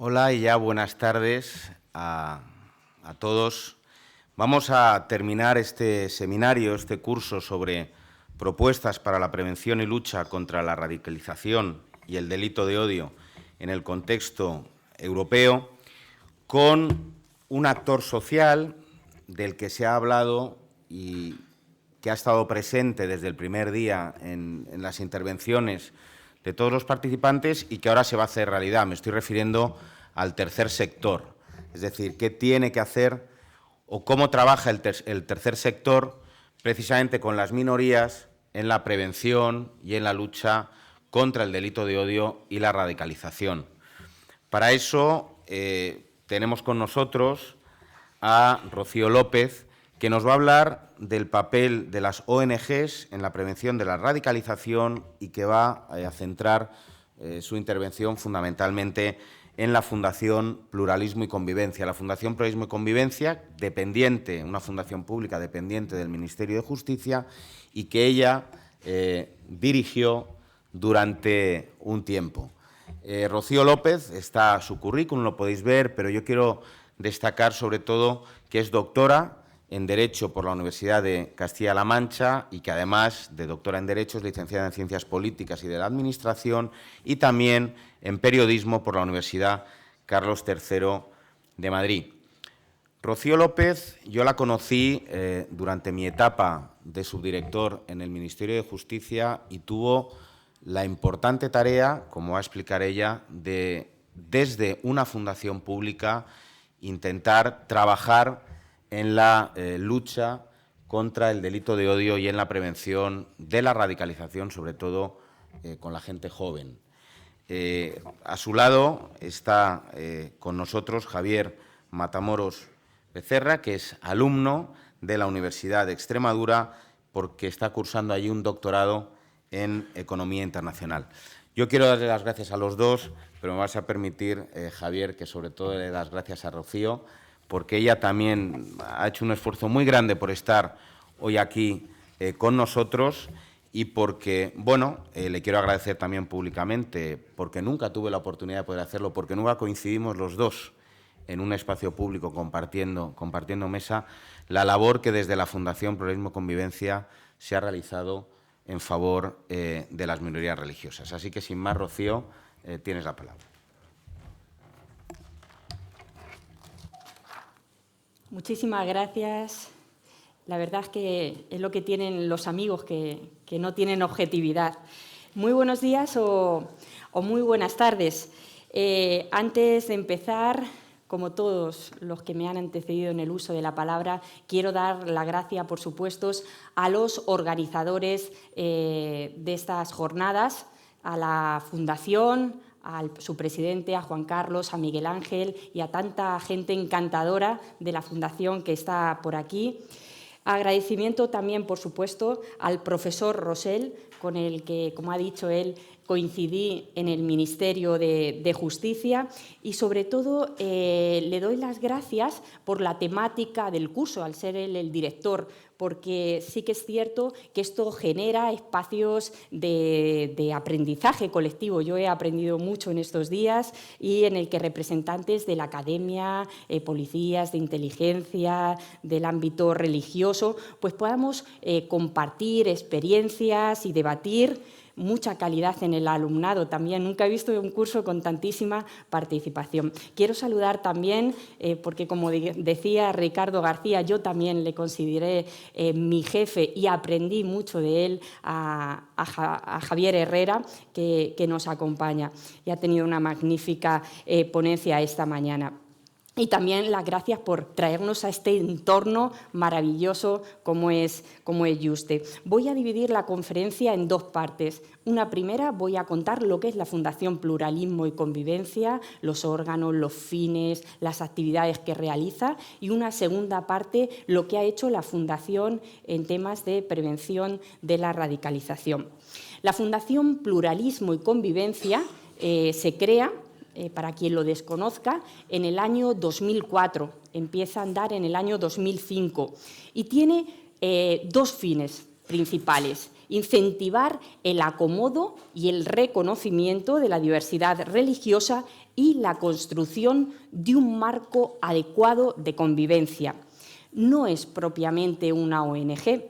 Hola y ya buenas tardes a todos. Vamos a terminar este seminario, este curso sobre propuestas para la prevención y lucha contra la radicalización y el delito de odio en el contexto europeo, con un actor social del que se ha hablado y que ha estado presente desde el primer día en las intervenciones de todos los participantes y que ahora se va a hacer realidad. Me estoy refiriendo al tercer sector, es decir, qué tiene que hacer o cómo trabaja el tercer sector precisamente con las minorías en la prevención y en la lucha contra el delito de odio y la radicalización. Para eso tenemos con nosotros a Rocío López, que nos va a hablar del papel de las ONGs en la prevención de la radicalización y que va a centrar su intervención fundamentalmente en la Fundación Pluralismo y Convivencia. La Fundación Pluralismo y Convivencia, dependiente, una fundación pública dependiente del Ministerio de Justicia y que ella dirigió durante un tiempo. Rocío López, está su currículum, lo podéis ver, pero yo quiero destacar sobre todo que es doctora en Derecho por la Universidad de Castilla-La Mancha y que además de doctora en Derecho es licenciada en Ciencias Políticas y de la Administración y también en Periodismo por la Universidad Carlos III de Madrid. Rocío López yo la conocí durante mi etapa de subdirector en el Ministerio de Justicia y tuvo la importante tarea, como va a explicar ella, de desde una fundación pública intentar trabajar en la lucha contra el delito de odio y en la prevención de la radicalización, sobre todo con la gente joven. A su lado está con nosotros Javier Matamoros Becerra, que es alumno de la Universidad de Extremadura porque está cursando allí un doctorado en Economía Internacional. Yo quiero darle las gracias a los dos, pero me vas a permitir, Javier, que sobre todo le dé las gracias a Rocío, porque ella también ha hecho un esfuerzo muy grande por estar hoy aquí con nosotros y porque, bueno, le quiero agradecer también públicamente, porque nunca tuve la oportunidad de poder hacerlo, porque nunca coincidimos los dos en un espacio público compartiendo mesa, la labor que desde la Fundación Pluralismo y Convivencia se ha realizado en favor de las minorías religiosas. Así que, sin más, Rocío, tienes la palabra. Muchísimas gracias. La verdad es que es lo que tienen los amigos, que no tienen objetividad. Muy buenos días o muy buenas tardes. Antes de empezar, como todos los que me han antecedido en el uso de la palabra, quiero dar la gracia, por supuesto, a los organizadores de estas jornadas, a la Fundación, a su presidente, a Juan Carlos, a Miguel Ángel y a tanta gente encantadora de la Fundación que está por aquí. Agradecimiento también, por supuesto, al profesor Rosell, con el que, como ha dicho él, coincidí en el Ministerio de Justicia y, sobre todo, le doy las gracias por la temática del curso, al ser él el director, porque sí que es cierto que esto genera espacios de aprendizaje colectivo. Yo he aprendido mucho en estos días y en el que representantes de la academia, policías, de inteligencia, del ámbito religioso, pues podamos compartir experiencias y debatir. Mucha calidad en el alumnado también. Nunca he visto un curso con tantísima participación. Quiero saludar también, porque como decía Ricardo García, yo también le consideré mi jefe y aprendí mucho de él, a Javier Herrera, que nos acompaña y ha tenido una magnífica ponencia esta mañana. Y también las gracias por traernos a este entorno maravilloso como es Yuste. Voy a dividir la conferencia en dos partes. Una primera, voy a contar lo que es la Fundación Pluralismo y Convivencia, los órganos, los fines, las actividades que realiza, y una segunda parte, lo que ha hecho la Fundación en temas de prevención de la radicalización. La Fundación Pluralismo y Convivencia se crea, para quien lo desconozca, en el año 2004, empieza a andar en el año 2005 y tiene dos fines principales. incentivar el acomodo y el reconocimiento de la diversidad religiosa y la construcción de un marco adecuado de convivencia. No es propiamente una ONG,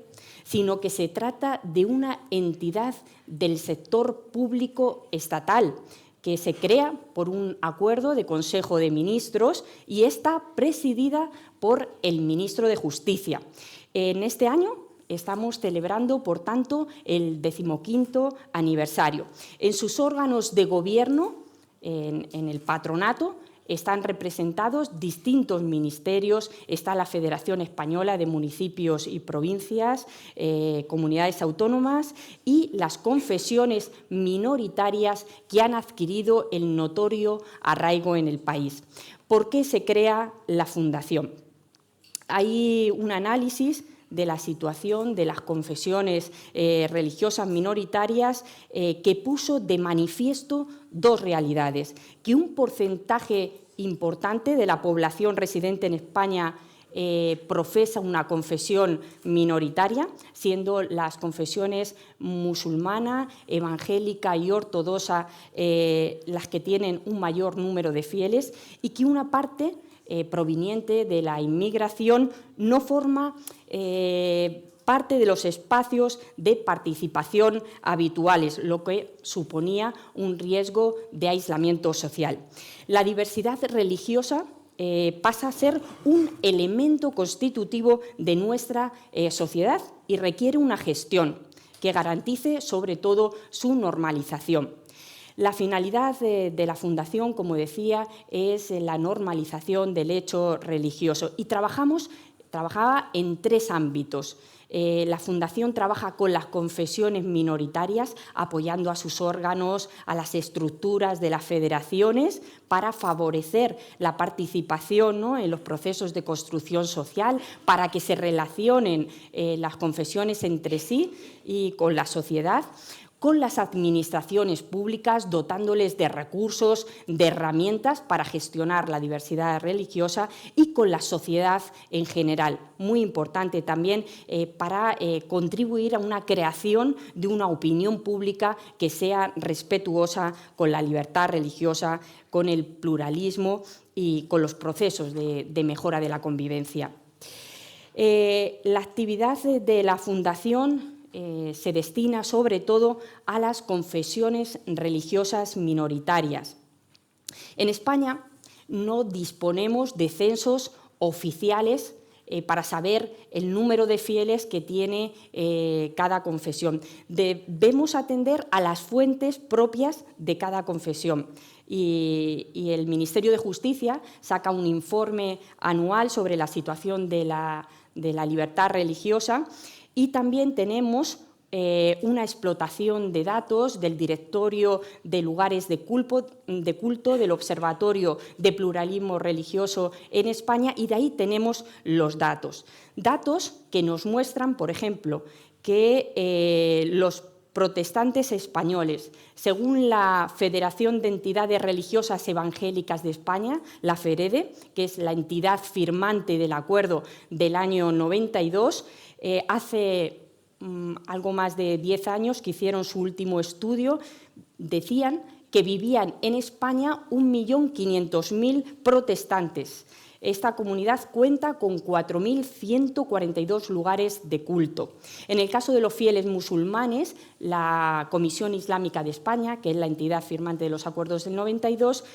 sino que se trata de una entidad del sector público estatal que se crea por un acuerdo de Consejo de Ministros y está presidida por el Ministro de Justicia. En este año estamos celebrando, por tanto, el 15º aniversario. En sus órganos de gobierno, en el patronato, están representados distintos ministerios, está la Federación Española de Municipios y Provincias, comunidades autónomas y las confesiones minoritarias que han adquirido el notorio arraigo en el país. ¿Por qué se crea la Fundación? Hay un análisis de la situación de las confesiones religiosas minoritarias que puso de manifiesto dos realidades: que un porcentaje importante de la población residente en España profesa una confesión minoritaria, siendo las confesiones musulmana, evangélica y ortodoxa las que tienen un mayor número de fieles, y que una parte proveniente de la inmigración no forma parte de los espacios de participación habituales, lo que suponía un riesgo de aislamiento social. La diversidad religiosa pasa a ser un elemento constitutivo de nuestra sociedad y requiere una gestión que garantice, sobre todo, su normalización. La finalidad de la Fundación, como decía, es la normalización del hecho religioso y trabajaba en tres ámbitos. La Fundación trabaja con las confesiones minoritarias, apoyando a sus órganos, a las estructuras de las federaciones, para favorecer la participación, ¿no?, en los procesos de construcción social, para que se relacionen las confesiones entre sí y con la sociedad, con las administraciones públicas, dotándoles de recursos, de herramientas para gestionar la diversidad religiosa, y con la sociedad en general, muy importante también para contribuir a una creación de una opinión pública que sea respetuosa con la libertad religiosa, con el pluralismo y con los procesos de mejora de la convivencia. La actividad de la Fundación se destina sobre todo a las confesiones religiosas minoritarias. En España no disponemos de censos oficiales para saber el número de fieles que tiene cada confesión. Debemos atender a las fuentes propias de cada confesión. Y el Ministerio de Justicia saca un informe anual sobre la situación de la libertad religiosa. Y también tenemos una explotación de datos del Directorio de Lugares de Culto, del Observatorio de Pluralismo Religioso en España, y de ahí tenemos los datos. Datos que nos muestran, por ejemplo, que los protestantes españoles, según la Federación de Entidades Religiosas Evangélicas de España, la FEREDE, que es la entidad firmante del acuerdo del año 92, hace algo más de 10 años que hicieron su último estudio, decían que vivían en España 1.500.000 protestantes. Esta comunidad cuenta con 4.142 lugares de culto. En el caso de los fieles musulmanes, la Comisión Islámica de España, que es la entidad firmante de los acuerdos del 92,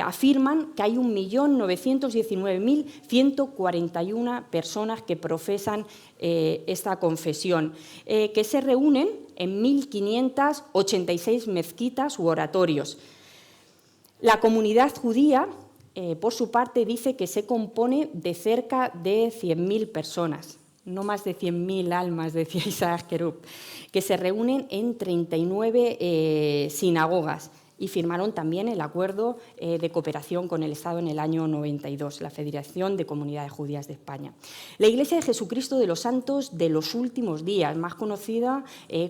afirman que hay 1.919.141 personas que profesan esta confesión, que se reúnen en 1.586 mezquitas u oratorios. La comunidad judía, por su parte, dice que se compone de cerca de 100.000 personas, no más de 100.000 almas, decía Isaac Kerub, que se reúnen en 39 sinagogas, y firmaron también el acuerdo de cooperación con el Estado en el año 92, la Federación de Comunidades Judías de España. La Iglesia de Jesucristo de los Santos de los Últimos Días, más conocida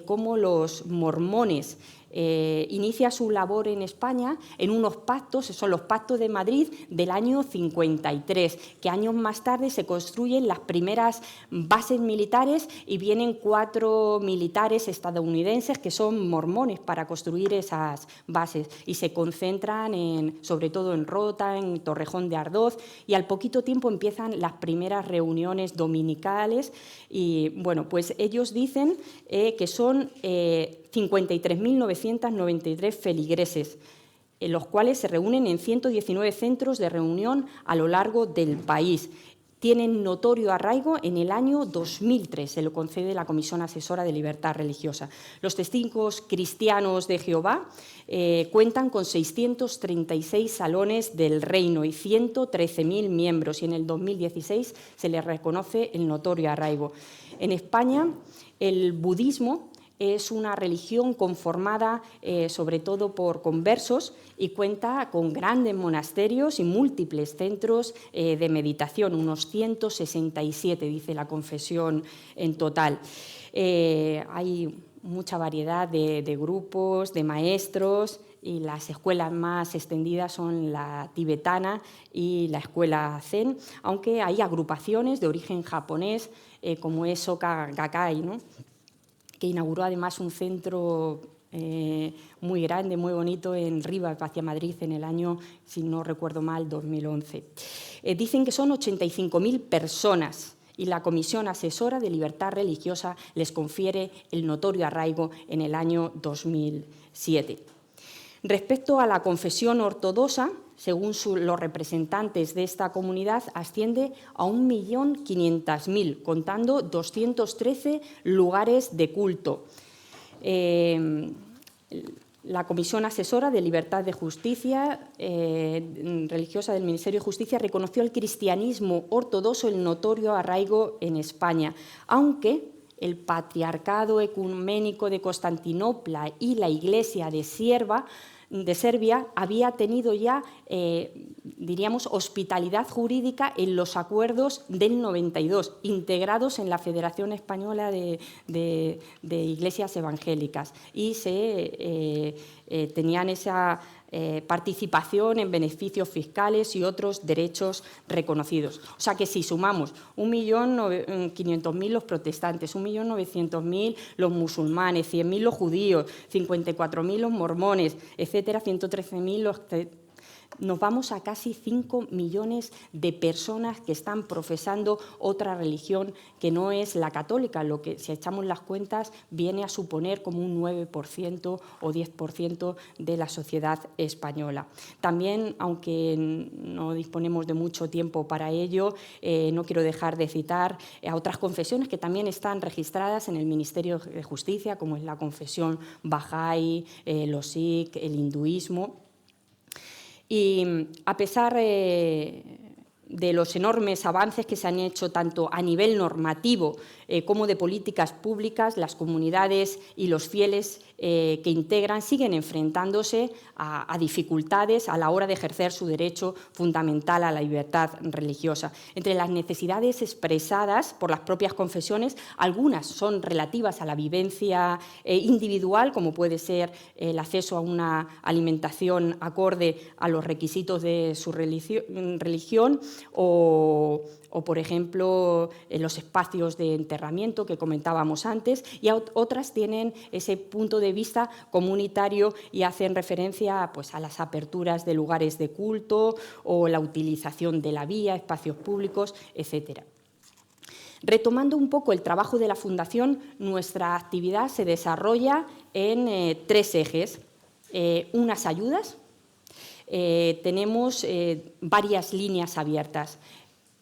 como los mormones, inicia su labor en España en unos pactos, son los Pactos de Madrid del año 53, que años más tarde se construyen las primeras bases militares y vienen 4 militares estadounidenses que son mormones para construir esas bases y se concentran sobre todo en Rota, en Torrejón de Ardoz, y al poquito tiempo empiezan las primeras reuniones dominicales y, bueno, pues ellos dicen que son 53.993 feligreses, en los cuales se reúnen en 119 centros de reunión a lo largo del país. Tienen notorio arraigo en el año 2003, se lo concede la Comisión Asesora de Libertad Religiosa. Los Testigos Cristianos de Jehová cuentan con 636 salones del reino y 113.000 miembros, y en el 2016 se les reconoce el notorio arraigo. En España, el budismo es una religión conformada sobre todo por conversos y cuenta con grandes monasterios y múltiples centros de meditación, unos 167, dice la confesión en total. Hay mucha variedad de grupos, de maestros, y las escuelas más extendidas son la tibetana y la escuela Zen, aunque hay agrupaciones de origen japonés, como es Soka Gakkai, ¿no?, que inauguró además un centro muy grande, muy bonito, en Rivas, hacia Madrid, en el año, si no recuerdo mal, 2011. Dicen que son 85.000 personas y la Comisión Asesora de Libertad Religiosa les confiere el notorio arraigo en el año 2007. Respecto a la confesión ortodoxa, según los representantes de esta comunidad, asciende a 1.500.000, contando 213 lugares de culto. La Comisión Asesora de Libertad de Justicia Religiosa del Ministerio de Justicia reconoció al cristianismo ortodoxo el notorio arraigo en España, aunque el Patriarcado Ecuménico de Constantinopla y la Iglesia de Serbia había tenido ya, diríamos, hospitalidad jurídica en los acuerdos del 92, integrados en la Federación Española de Iglesias Evangélicas, y tenían esa participación en beneficios fiscales y otros derechos reconocidos. O sea que si sumamos 1.500.000 los protestantes, 1.900.000 los musulmanes, 100.000 los judíos, 54.000 los mormones, etcétera, 113.000 los... Nos vamos a casi 5 millones de personas que están profesando otra religión que no es la católica, lo que, si echamos las cuentas, viene a suponer como un 9% o 10% de la sociedad española. También, aunque no disponemos de mucho tiempo para ello, no quiero dejar de citar a otras confesiones que también están registradas en el Ministerio de Justicia, como es la confesión Bahá'í, los Sikh, el hinduismo. Y a pesar de los enormes avances que se han hecho tanto a nivel normativo como de políticas públicas, las comunidades y los fieles que integran siguen enfrentándose a dificultades a la hora de ejercer su derecho fundamental a la libertad religiosa. Entre las necesidades expresadas por las propias confesiones, algunas son relativas a la vivencia individual, como puede ser el acceso a una alimentación acorde a los requisitos de su religión, o por ejemplo, los espacios de enterramiento que comentábamos antes, y otras tienen ese punto de vista comunitario y hacen referencia, pues, a las aperturas de lugares de culto o la utilización de la vía, espacios públicos, etcétera. Retomando un poco el trabajo de la Fundación, nuestra actividad se desarrolla en 3 ejes. Unas ayudas. Tenemos varias líneas abiertas.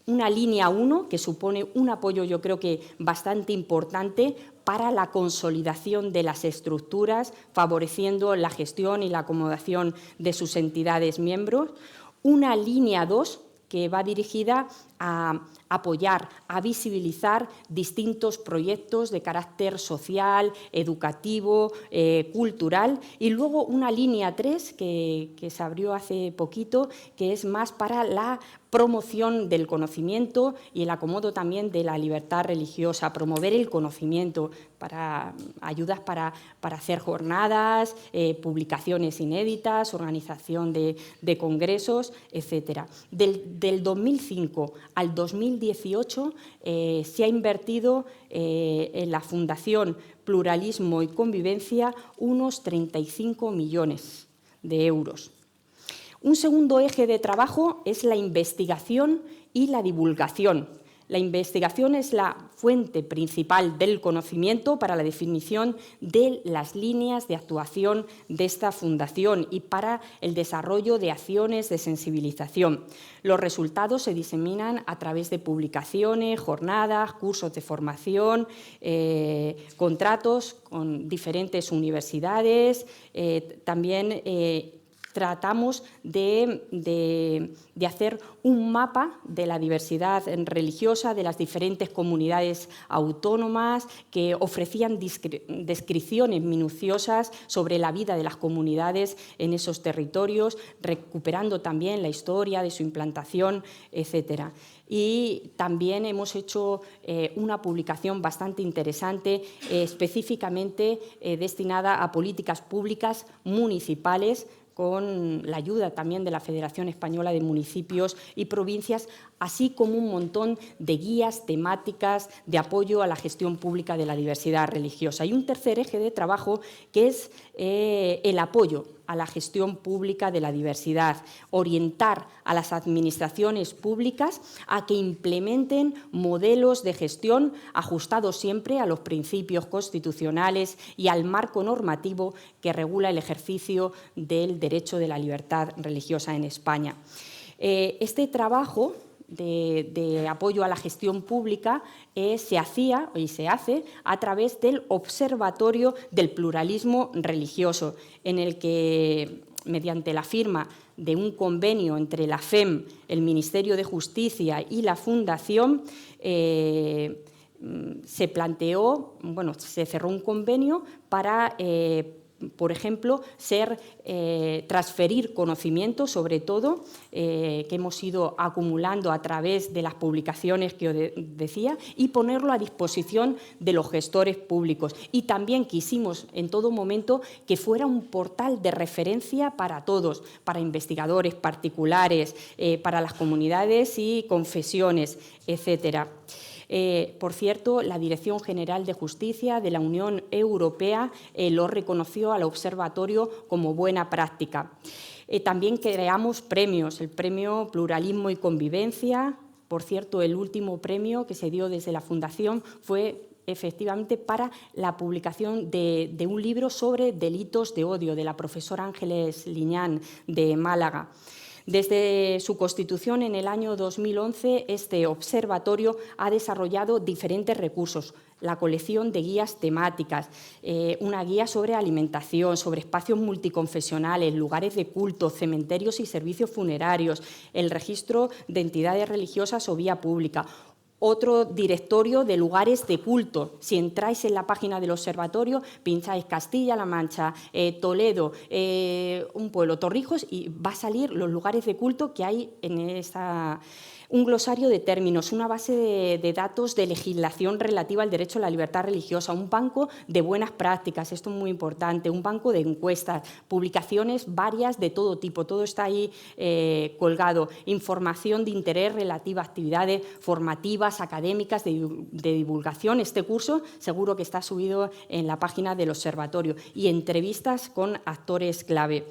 Una línea 1, que supone un apoyo, yo creo que bastante importante para la consolidación de las estructuras, favoreciendo la gestión y la acomodación de sus entidades miembros. Una línea 2, que va dirigida a apoyar, a visibilizar distintos proyectos de carácter social, educativo, cultural, y luego una línea 3 que se abrió hace poquito, que es más para la promoción del conocimiento y el acomodo también de la libertad religiosa, promover el conocimiento, para ayudas para hacer jornadas, publicaciones inéditas, organización de congresos, etcétera. Del 2005 al 2018 se ha invertido en la Fundación Pluralismo y Convivencia unos 35 millones de euros. Un segundo eje de trabajo es la investigación y la divulgación. La investigación es la fuente principal del conocimiento para la definición de las líneas de actuación de esta fundación y para el desarrollo de acciones de sensibilización. Los resultados se diseminan a través de publicaciones, jornadas, cursos de formación, contratos con diferentes universidades, también tratamos de hacer un mapa de la diversidad religiosa de las diferentes comunidades autónomas que ofrecían descripciones minuciosas sobre la vida de las comunidades en esos territorios, recuperando también la historia de su implantación, etcétera. Y también hemos hecho una publicación bastante interesante, específicamente destinada a políticas públicas municipales, con la ayuda también de la Federación Española de Municipios y Provincias, así como un montón de guías temáticas de apoyo a la gestión pública de la diversidad religiosa. Y un tercer eje de trabajo que es el apoyo a la gestión pública de la diversidad, orientar a las administraciones públicas a que implementen modelos de gestión ajustados siempre a los principios constitucionales y al marco normativo que regula el ejercicio del derecho de la libertad religiosa en España. Este trabajo de apoyo a la gestión pública se hacía y se hace a través del Observatorio del Pluralismo Religioso, en el que, mediante la firma de un convenio entre la FEM, el Ministerio de Justicia y la Fundación, se cerró un convenio para por ejemplo, transferir conocimiento, sobre todo, que hemos ido acumulando a través de las publicaciones que os decía, y ponerlo a disposición de los gestores públicos. Y también quisimos, en todo momento, que fuera un portal de referencia para todos, para investigadores particulares, para las comunidades y confesiones, etcétera. Por cierto, la Dirección General de Justicia de la Unión Europea lo reconoció al observatorio como buena práctica. También creamos premios, el Premio Pluralismo y Convivencia. Por cierto, el último premio que se dio desde la Fundación fue efectivamente para la publicación de un libro sobre delitos de odio de la profesora Ángeles Liñán de Málaga. Desde su constitución en el año 2011, este observatorio ha desarrollado diferentes recursos, la colección de guías temáticas, una guía sobre alimentación, sobre espacios multiconfesionales, lugares de culto, cementerios y servicios funerarios, el registro de entidades religiosas o vía pública, otro directorio de lugares de culto. Si entráis en la página del observatorio, pincháis Castilla-La Mancha, Toledo, un pueblo, Torrijos, y va a salir los lugares de culto que hay en esta. Un glosario de términos, una base de datos de legislación relativa al derecho a la libertad religiosa, un banco de buenas prácticas, esto es muy importante, un banco de encuestas, publicaciones varias de todo tipo, todo está ahí colgado, información de interés relativa a actividades formativas, académicas, de divulgación. Este curso seguro que está subido en la página del observatorio, y entrevistas con actores clave.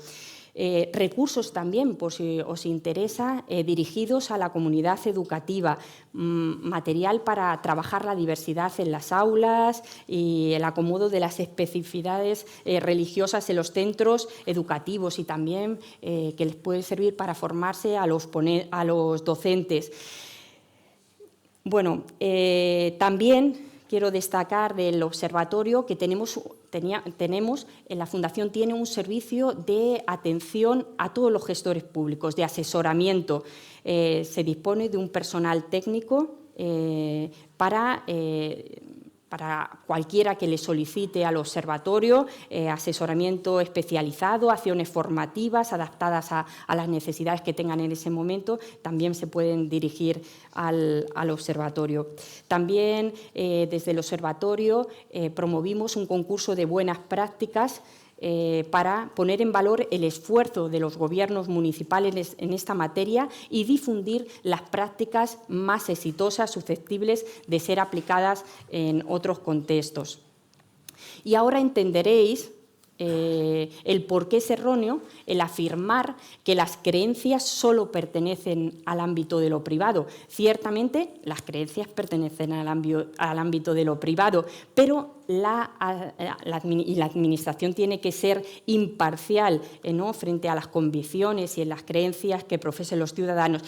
Recursos también, por si os interesa, dirigidos a la comunidad educativa, material para trabajar la diversidad en las aulas y el acomodo de las especificidades religiosas en los centros educativos, y también que les puede servir para formarse a los docentes. Bueno, también quiero destacar del observatorio que tenemos en la Fundación, tiene un servicio de atención a todos los gestores públicos, de asesoramiento. Se dispone de un personal técnico para cualquiera que le solicite al observatorio asesoramiento especializado, acciones formativas adaptadas a las necesidades que tengan en ese momento, también se pueden dirigir al observatorio. También desde el observatorio promovimos un concurso de buenas prácticas para poner en valor el esfuerzo de los gobiernos municipales en esta materia y difundir las prácticas más exitosas susceptibles de ser aplicadas en otros contextos. Y ahora entenderéis el por qué es erróneo el afirmar que las creencias solo pertenecen al ámbito de lo privado. Ciertamente, las creencias pertenecen al ámbito de lo privado, pero la Administración tiene que ser imparcial frente a las convicciones y en las creencias que profesen los ciudadanos.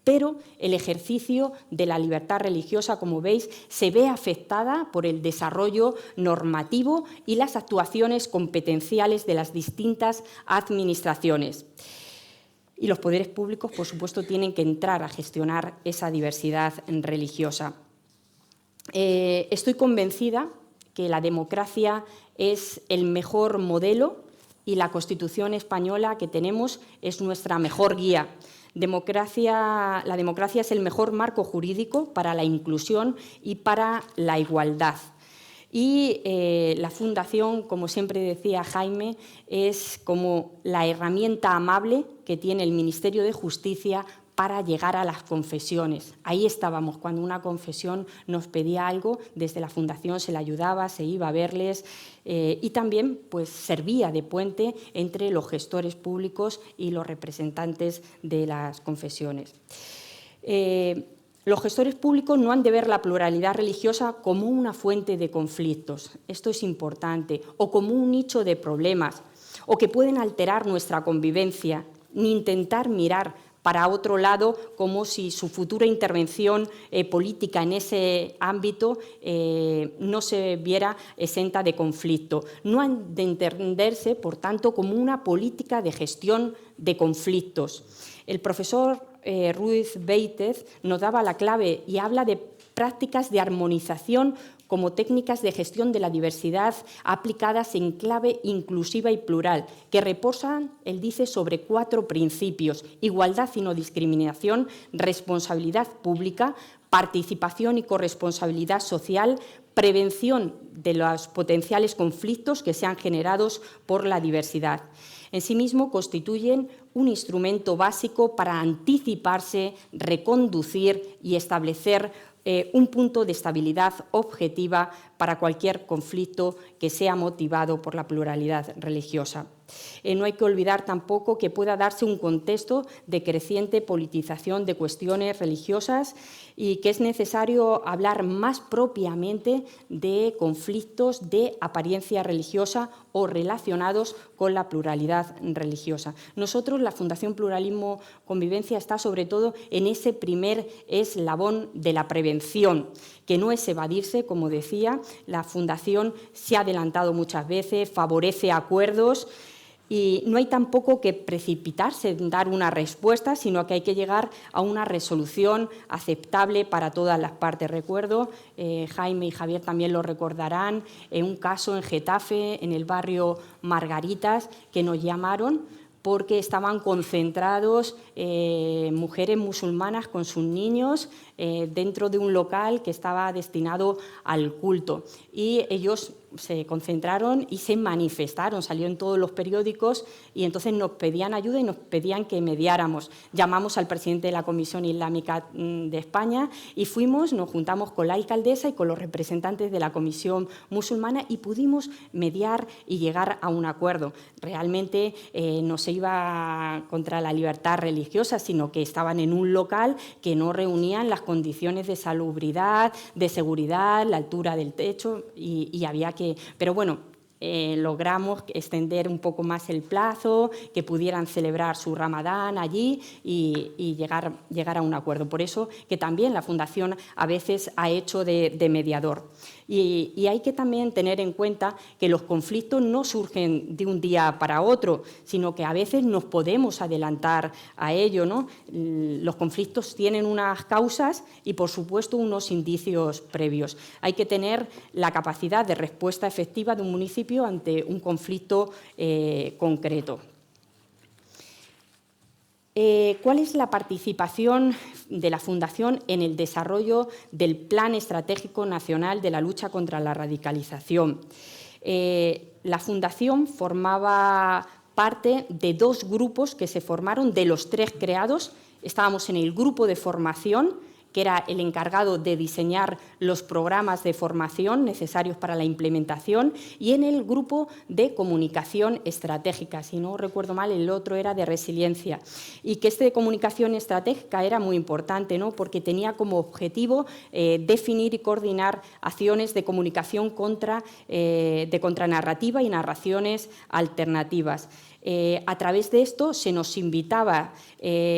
Pero el ejercicio de la libertad religiosa, como veis, se ve afectada por el desarrollo normativo y las actuaciones competenciales de las distintas administraciones. Y los poderes públicos, por supuesto, tienen que entrar a gestionar esa diversidad religiosa. Estoy convencida que la democracia es el mejor modelo y la Constitución española que tenemos es nuestra mejor guía. La democracia es el mejor marco jurídico para la inclusión y para la igualdad. Y la Fundación, como siempre decía Jaime, es como la herramienta amable que tiene el Ministerio de Justicia para llegar a las confesiones. Ahí estábamos, cuando una confesión nos pedía algo, desde la Fundación se le ayudaba, se iba a verles y también pues, servía de puente entre los gestores públicos y los representantes de las confesiones. Los gestores públicos no han de ver la pluralidad religiosa como una fuente de conflictos, esto es importante, o como un nicho de problemas, o que pueden alterar nuestra convivencia, ni intentar mirar para otro lado, como si su futura intervención política en ese ámbito no se viera exenta de conflicto. No han de entenderse, por tanto, como una política de gestión de conflictos. El profesor Ruiz Beitez nos daba la clave y habla de prácticas de armonización como técnicas de gestión de la diversidad aplicadas en clave inclusiva y plural, que reposan, él dice, sobre 4 principios: igualdad y no discriminación, responsabilidad pública, participación y corresponsabilidad social, prevención de los potenciales conflictos que sean generados por la diversidad. En sí mismo constituyen un instrumento básico para anticiparse, reconducir y establecer un punto de estabilidad objetiva para cualquier conflicto que sea motivado por la pluralidad religiosa. No hay que olvidar tampoco que pueda darse un contexto de creciente politización de cuestiones religiosas y que es necesario hablar más propiamente de conflictos de apariencia religiosa o relacionados con la pluralidad religiosa. Nosotros, la Fundación Pluralismo Convivencia, está sobre todo en ese primer eslabón de la prevención, que no es evadirse, como decía. La Fundación se ha adelantado muchas veces, favorece acuerdos y no hay tampoco que precipitarse en dar una respuesta, sino que hay que llegar a una resolución aceptable para todas las partes. Recuerdo, Jaime y Javier también lo recordarán, un caso en Getafe, en el barrio Margaritas, que nos llamaron porque estaban concentrados mujeres musulmanas con sus niños dentro de un local que estaba destinado al culto. Y ellos se concentraron y se manifestaron, salió en todos los periódicos y entonces nos pedían ayuda y nos pedían que mediáramos. Llamamos al presidente de la Comisión Islámica de España y nos juntamos con la alcaldesa y con los representantes de la Comisión Musulmana y pudimos mediar y llegar a un acuerdo. Realmente no se iba contra la libertad religiosa, sino que estaban en un local que no reunían las condiciones de salubridad, de seguridad, la altura del techo y había que... Pero bueno, logramos extender un poco más el plazo, que pudieran celebrar su Ramadán allí y llegar a un acuerdo. Por eso que también la Fundación a veces ha hecho de mediador. Y hay que también tener en cuenta que los conflictos no surgen de un día para otro, sino que a veces nos podemos adelantar a ello, ¿no? Los conflictos tienen unas causas y, por supuesto, unos indicios previos. Hay que tener la capacidad de respuesta efectiva de un municipio ante un conflicto concreto. ¿Cuál es la participación de la Fundación en el desarrollo del Plan Estratégico Nacional de la Lucha contra la Radicalización? La Fundación formaba parte de 2 grupos que se formaron, de los 3 creados. Estábamos en el grupo de formación, que era el encargado de diseñar los programas de formación necesarios para la implementación, y en el grupo de comunicación estratégica. Si no recuerdo mal, el otro era de resiliencia. Y que este de comunicación estratégica era muy importante, ¿no? Porque tenía como objetivo definir y coordinar acciones de comunicación de contranarrativa y narraciones alternativas. A través de esto se nos invitaba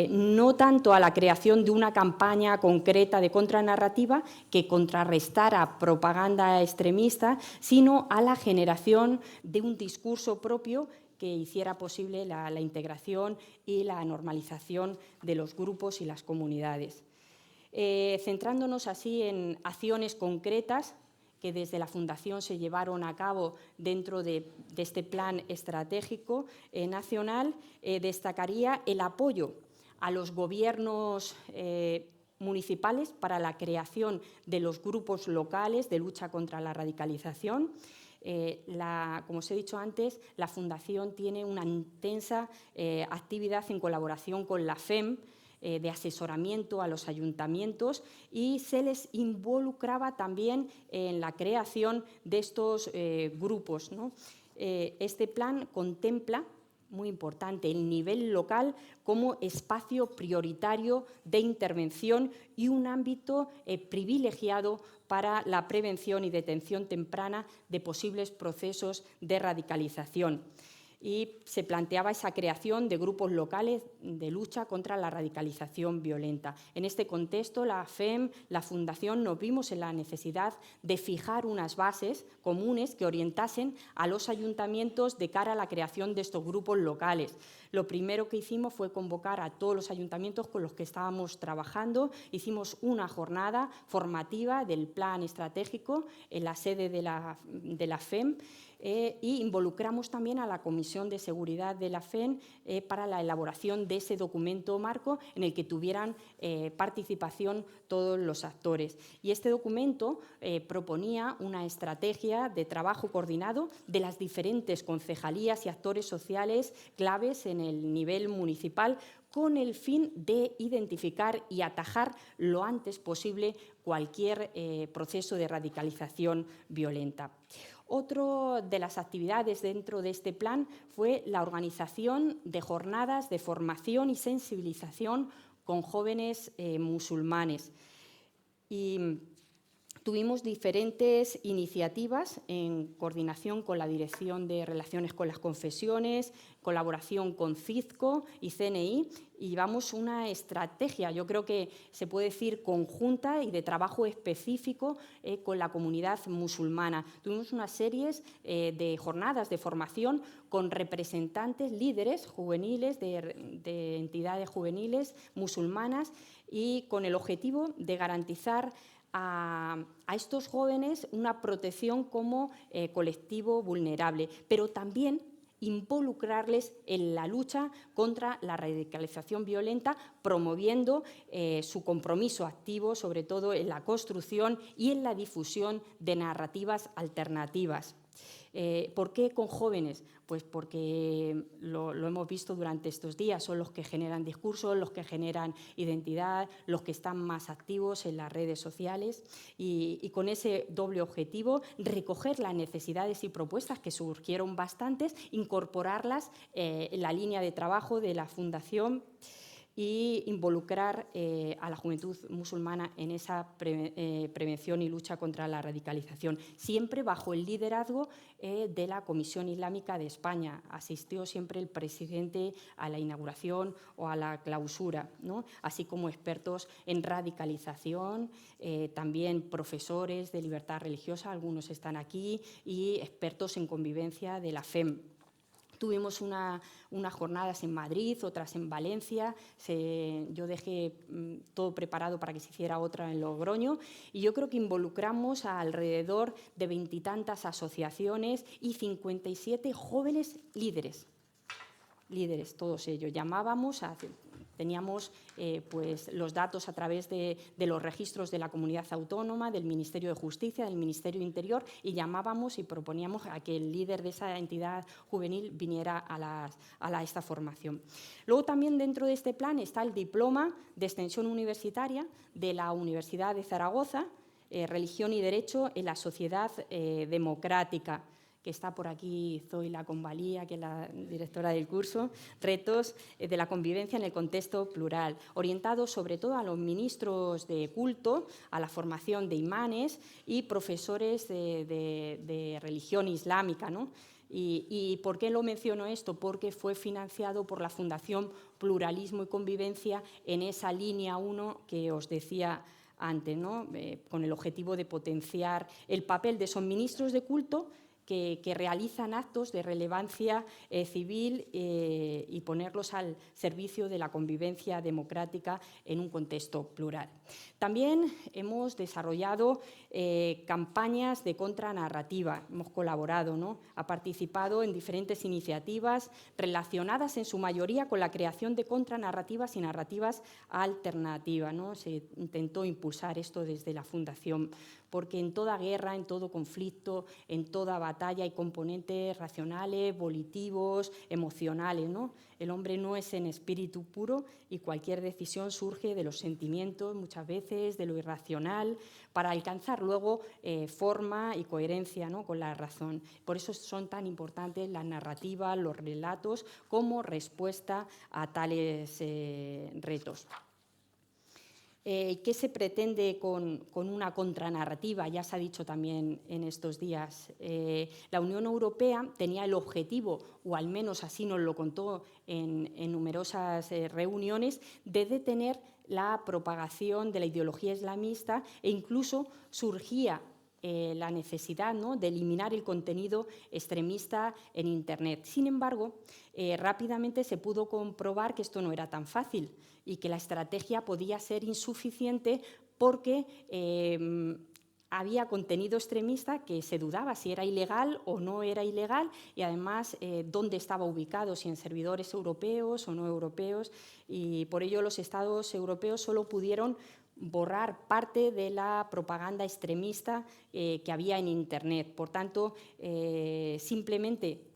no tanto a la creación de una campaña concreta de contranarrativa que contrarrestara propaganda extremista, sino a la generación de un discurso propio que hiciera posible la integración y la normalización de los grupos y las comunidades. Centrándonos así en acciones concretas que desde la Fundación se llevaron a cabo dentro de este plan estratégico nacional, destacaría el apoyo a los gobiernos municipales para la creación de los grupos locales de lucha contra la radicalización. Como os he dicho antes, la Fundación tiene una intensa actividad en colaboración con la FEM, de asesoramiento a los ayuntamientos, y se les involucraba también en la creación de estos grupos, ¿no? Este plan contempla, muy importante, el nivel local como espacio prioritario de intervención y un ámbito privilegiado para la prevención y detención temprana de posibles procesos de radicalización. Y se planteaba esa creación de grupos locales de lucha contra la radicalización violenta. En este contexto, la FEM, la Fundación, nos vimos en la necesidad de fijar unas bases comunes que orientasen a los ayuntamientos de cara a la creación de estos grupos locales. Lo primero que hicimos fue convocar a todos los ayuntamientos con los que estábamos trabajando. Hicimos una jornada formativa del plan estratégico en la sede de la FEM, y involucramos también a la Comisión de Seguridad de la FEM para la elaboración de ese documento marco en el que tuvieran participación todos los actores. Y este documento proponía una estrategia de trabajo coordinado de las diferentes concejalías y actores sociales claves en el nivel municipal, con el fin de identificar y atajar lo antes posible cualquier proceso de radicalización violenta. Otra de las actividades dentro de este plan fue la organización de jornadas de formación y sensibilización con jóvenes musulmanes. Y tuvimos diferentes iniciativas en coordinación con la Dirección de Relaciones con las Confesiones, colaboración con CIZCO y CNI, y llevamos una estrategia, yo creo que se puede decir conjunta y de trabajo específico con la comunidad musulmana. Tuvimos unas series de jornadas de formación con representantes, líderes juveniles de entidades juveniles musulmanas, y con el objetivo de garantizar a estos jóvenes una protección como colectivo vulnerable, pero también involucrarles en la lucha contra la radicalización violenta, promoviendo su compromiso activo, sobre todo en la construcción y en la difusión de narrativas alternativas. ¿Por qué con jóvenes? Pues porque lo hemos visto durante estos días, son los que generan discursos, los que generan identidad, los que están más activos en las redes sociales, y con ese doble objetivo, recoger las necesidades y propuestas que surgieron bastantes, incorporarlas en la línea de trabajo de la Fundación. y involucrar a la juventud musulmana en esa prevención y lucha contra la radicalización, siempre bajo el liderazgo de la Comisión Islámica de España. Asistió siempre el presidente a la inauguración o a la clausura, ¿no? Así como expertos en radicalización, también profesores de libertad religiosa, algunos están aquí, y expertos en convivencia de la FEM. Tuvimos unas jornadas en Madrid, otras en Valencia. Yo dejé todo preparado para que se hiciera otra en Logroño, y yo creo que involucramos a alrededor de 20 y tantas asociaciones y 57 jóvenes líderes, todos ellos. Teníamos pues, los datos a través de los registros de la comunidad autónoma, del Ministerio de Justicia, del Ministerio de Interior, y llamábamos y proponíamos a que el líder de esa entidad juvenil viniera a esta formación. Luego también dentro de este plan está el diploma de extensión universitaria de la Universidad de Zaragoza, Religión y Derecho en la Sociedad Democrática, que está por aquí Zoila Convalía, que es la directora del curso, retos de la convivencia en el contexto plural, orientados sobre todo a los ministros de culto, a la formación de imanes y profesores de religión islámica, ¿no? ¿Y por qué lo menciono esto? Porque fue financiado por la Fundación Pluralismo y Convivencia en esa línea 1 que os decía antes, ¿no? Con el objetivo de potenciar el papel de esos ministros de culto que realizan actos de relevancia civil y ponerlos al servicio de la convivencia democrática en un contexto plural. También hemos desarrollado campañas de contranarrativa, hemos colaborado, ¿no? Ha participado en diferentes iniciativas relacionadas en su mayoría con la creación de contranarrativas y narrativas alternativas, ¿no? Se intentó impulsar esto desde la Fundación, porque en toda guerra, en todo conflicto, en toda batalla hay componentes racionales, volitivos, emocionales, ¿no? El hombre no es en espíritu puro y cualquier decisión surge de los sentimientos, muchas veces de lo irracional, para alcanzar luego forma y coherencia, ¿no? Con la razón. Por eso son tan importantes las narrativas, los relatos, como respuesta a tales retos. ¿Qué se pretende con una contranarrativa? Ya se ha dicho también en estos días. La Unión Europea tenía el objetivo, o al menos así nos lo contó en numerosas reuniones, de detener la propagación de la ideología islamista, e incluso surgía la necesidad, ¿no?, de eliminar el contenido extremista en Internet. Sin embargo, rápidamente se pudo comprobar que esto no era tan fácil y que la estrategia podía ser insuficiente porque había contenido extremista que se dudaba si era ilegal o no era ilegal, y además dónde estaba ubicado, si en servidores europeos o no europeos, y por ello los Estados europeos solo pudieron borrar parte de la propaganda extremista que había en Internet. Por tanto, simplemente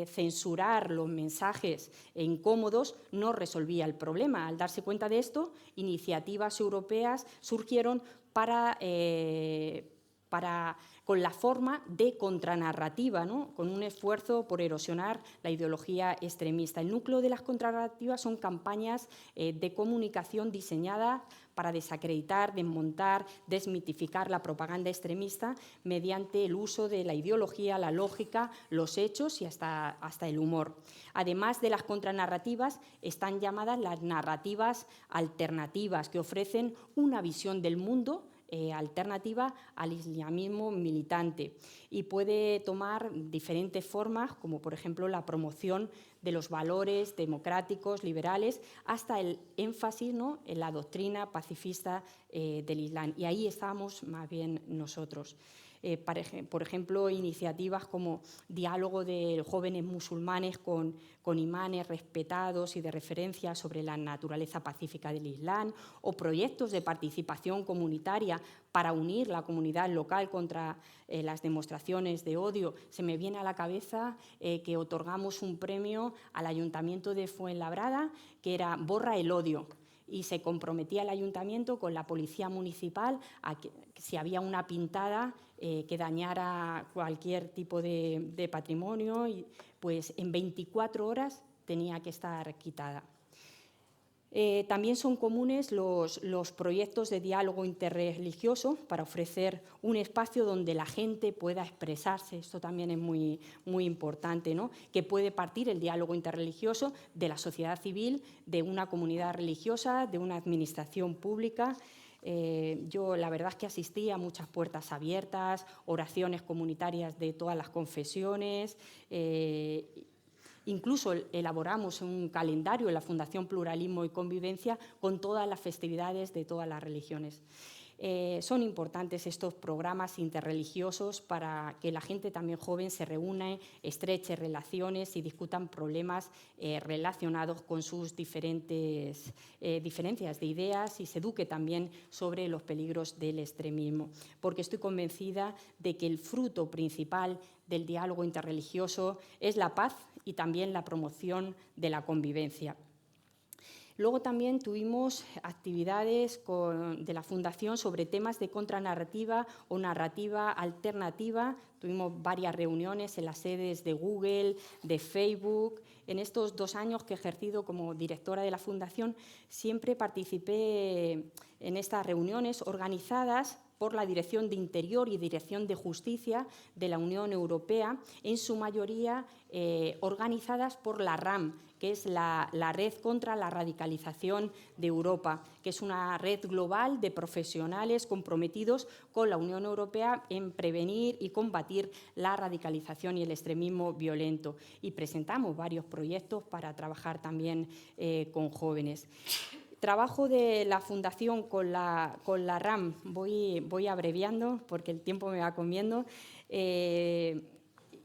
censurar los mensajes incómodos no resolvía el problema. Al darse cuenta de esto, iniciativas europeas surgieron con la forma de contranarrativa, ¿no?, con un esfuerzo por erosionar la ideología extremista. El núcleo de las contranarrativas son campañas de comunicación diseñadas para desacreditar, desmontar, desmitificar la propaganda extremista mediante el uso de la ideología, la lógica, los hechos y hasta el humor. Además de las contranarrativas, están llamadas las narrativas alternativas, que ofrecen una visión del mundo alternativa al islamismo militante, y puede tomar diferentes formas, como por ejemplo la promoción de los valores democráticos, liberales, hasta el énfasis, ¿no?, en la doctrina pacifista del Islam. Y ahí estamos más bien nosotros. Por ejemplo, iniciativas como diálogo de jóvenes musulmanes con imanes respetados y de referencia sobre la naturaleza pacífica del Islam, o proyectos de participación comunitaria para unir la comunidad local contra las demostraciones de odio. Se me viene a la cabeza que otorgamos un premio al Ayuntamiento de Fuenlabrada, que era Borra el odio, y se comprometía el ayuntamiento con la policía municipal a que si había una pintada que dañara cualquier tipo de patrimonio, pues en 24 horas tenía que estar quitada. También son comunes los proyectos de diálogo interreligioso para ofrecer un espacio donde la gente pueda expresarse. Esto también es muy, muy importante, ¿no? Que puede partir el diálogo interreligioso de la sociedad civil, de una comunidad religiosa, de una administración pública. Yo la verdad es que asistí a muchas puertas abiertas, oraciones comunitarias de todas las confesiones. Incluso elaboramos un calendario en la Fundación Pluralismo y Convivencia con todas las festividades de todas las religiones. Son importantes estos programas interreligiosos para que la gente también joven se reúna, estreche relaciones y discutan problemas relacionados con sus diferentes diferencias de ideas y se eduque también sobre los peligros del extremismo. Porque estoy convencida de que el fruto principal del diálogo interreligioso es la paz y también la promoción de la convivencia. Luego también tuvimos actividades de la Fundación sobre temas de contranarrativa o narrativa alternativa. Tuvimos varias reuniones en las sedes de Google, de Facebook. En estos 2 años que he ejercido como directora de la Fundación, siempre participé en estas reuniones organizadas por la Dirección de Interior y Dirección de Justicia de la Unión Europea, en su mayoría organizadas por la RAM, que es la Red contra la Radicalización de Europa, que es una red global de profesionales comprometidos con la Unión Europea en prevenir y combatir la radicalización y el extremismo violento. Y presentamos varios proyectos para trabajar también con jóvenes. Trabajo de la Fundación con la RAM, voy abreviando porque el tiempo me va comiendo.